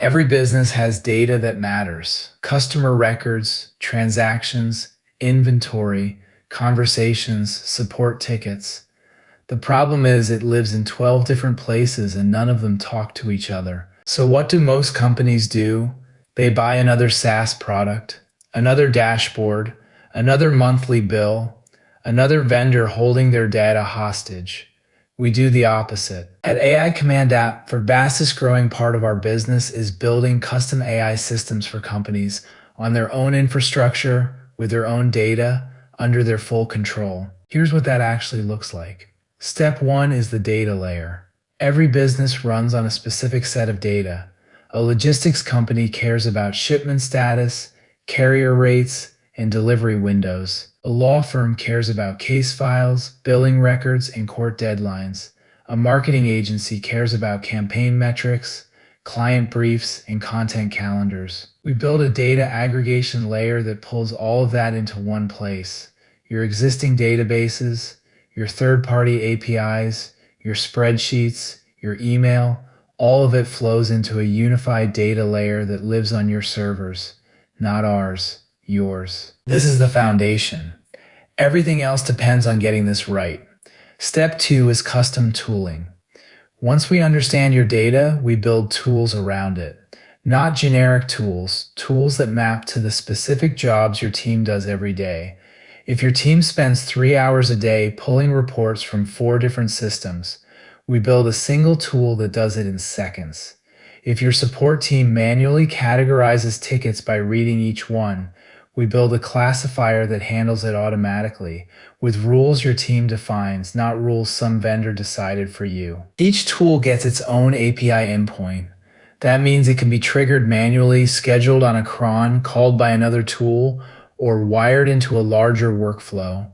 Every business has data that matters: customer records, transactions, inventory, conversations, support tickets. The problem is it lives in 12 different places and none of them talk to each other. So what do most companies do? They buy another SaaS product, another dashboard, another monthly bill, another vendor holding their data hostage. We do the opposite. At AI Command App, the fastest growing part of our business is building custom AI systems for companies on their own infrastructure, with their own data, under their full control. Here's what that actually looks like. Step one is the data layer. Every business runs on a specific set of data. A logistics company cares about shipment status, carrier rates, and delivery windows. A law firm cares about case files, billing records, and court deadlines. A marketing agency cares about campaign metrics, client briefs, and content calendars. We build a data aggregation layer that pulls all of that into one place. Your existing databases, your third-party APIs, your spreadsheets, your email, all of it flows into a unified data layer that lives on your servers, not ours, yours. This is the foundation. Everything else depends on getting this right. Step two is custom tooling. Once we understand your data, we build tools around it. Not generic tools, tools that map to the specific jobs your team does every day. If your team spends 3 hours a day pulling reports from 4 different systems, we build a single tool that does it in seconds. If your support team manually categorizes tickets by reading each one, we build a classifier that handles it automatically, with rules your team defines, not rules some vendor decided for you. Each tool gets its own API endpoint. That means it can be triggered manually, scheduled on a cron, called by another tool, or wired into a larger workflow.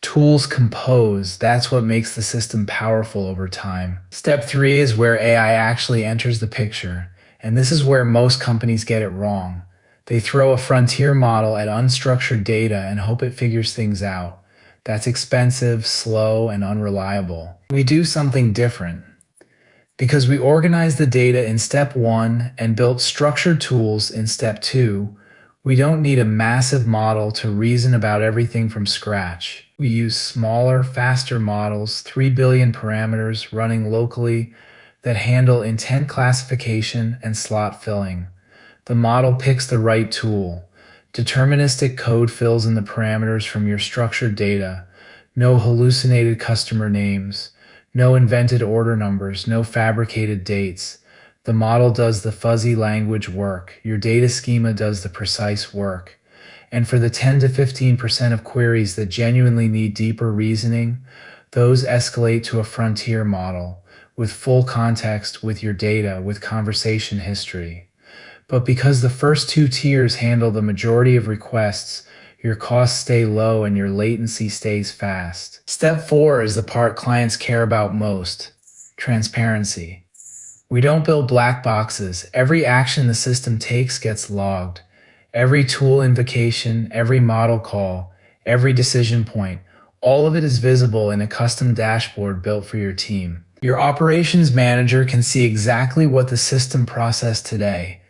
Tools compose. That's what makes the system powerful over time. Step three is where AI actually enters the picture, and this is where most companies get it wrong. They throw a frontier model at unstructured data and hope it figures things out. That's expensive, slow, and unreliable. We do something different. Because we organized the data in step one and built structured tools in step two, we don't need a massive model to reason about everything from scratch. We use smaller, faster models, 3 billion parameters running locally, that handle intent classification and slot filling. The model picks the right tool. Deterministic code fills in the parameters from your structured data. No hallucinated customer names. No invented order numbers. No fabricated dates. The model does the fuzzy language work. Your data schema does the precise work. And for the 10 to 15% of queries that genuinely need deeper reasoning, those escalate to a frontier model, with full context, with your data, with conversation history. But because the first 2 tiers handle the majority of requests, your costs stay low and your latency stays fast. Step 4 is the part clients care about most: transparency. We don't build black boxes. Every action the system takes gets logged. Every tool invocation, every model call, every decision point, all of it is visible in a custom dashboard built for your team. Your operations manager can see exactly what the system processed today.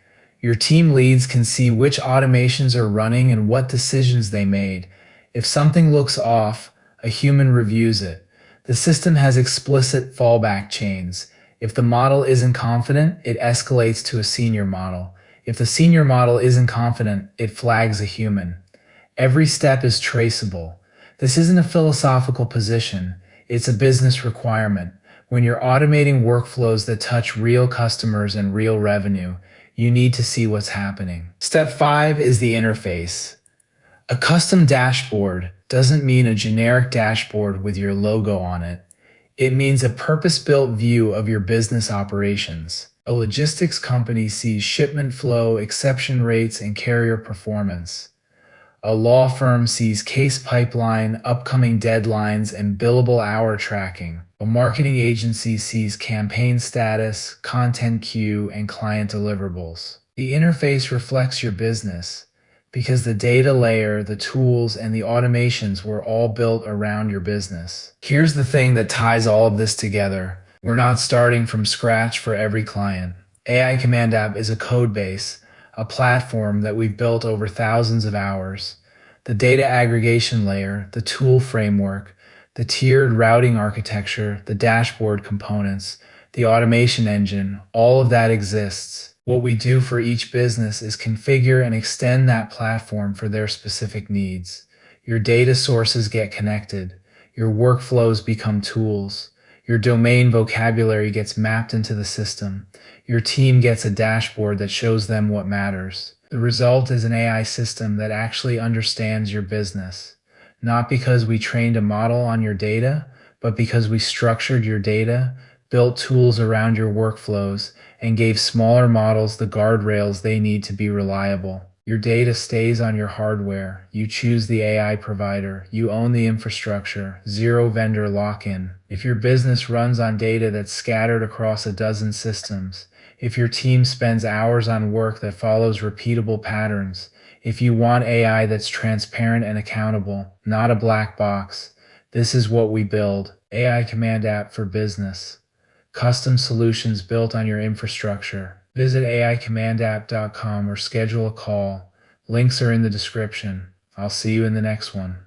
Your team leads can see which automations are running and what decisions they made. If something looks off, a human reviews it. The system has explicit fallback chains. If the model isn't confident, it escalates to a senior model. If the senior model isn't confident, it flags a human. Every step is traceable. This isn't a philosophical position, it's a business requirement. When you're automating workflows that touch real customers and real revenue, you need to see what's happening. Step 5 is the interface. A custom dashboard doesn't mean a generic dashboard with your logo on it. It means a purpose-built view of your business operations. A logistics company sees shipment flow, exception rates, and carrier performance. A law firm sees case pipeline, upcoming deadlines, and billable hour tracking. A marketing agency sees campaign status, content queue, and client deliverables. The interface reflects your business, because the data layer, the tools, and the automations were all built around your business. Here's the thing that ties all of this together. We're not starting from scratch for every client. AI Command App is a code base, a platform that we've built over thousands of hours. The data aggregation layer, the tool framework, the tiered routing architecture, the dashboard components, the automation engine, all of that exists. What we do for each business is configure and extend that platform for their specific needs. Your data sources get connected. Your workflows become tools. Your domain vocabulary gets mapped into the system. Your team gets a dashboard that shows them what matters. The result is an AI system that actually understands your business. Not because we trained a model on your data, but because we structured your data, built tools around your workflows, and gave smaller models the guardrails they need to be reliable. Your data stays on your hardware. You choose the AI provider. You own the infrastructure. Zero vendor lock-in. If your business runs on data that's scattered across a dozen systems, if your team spends hours on work that follows repeatable patterns, if you want AI that's transparent and accountable, not a black box, this is what we build. AI Command App for Business. Custom solutions built on your infrastructure. Visit AICommandApp.com or schedule a call. Links are in the description. I'll see you in the next one.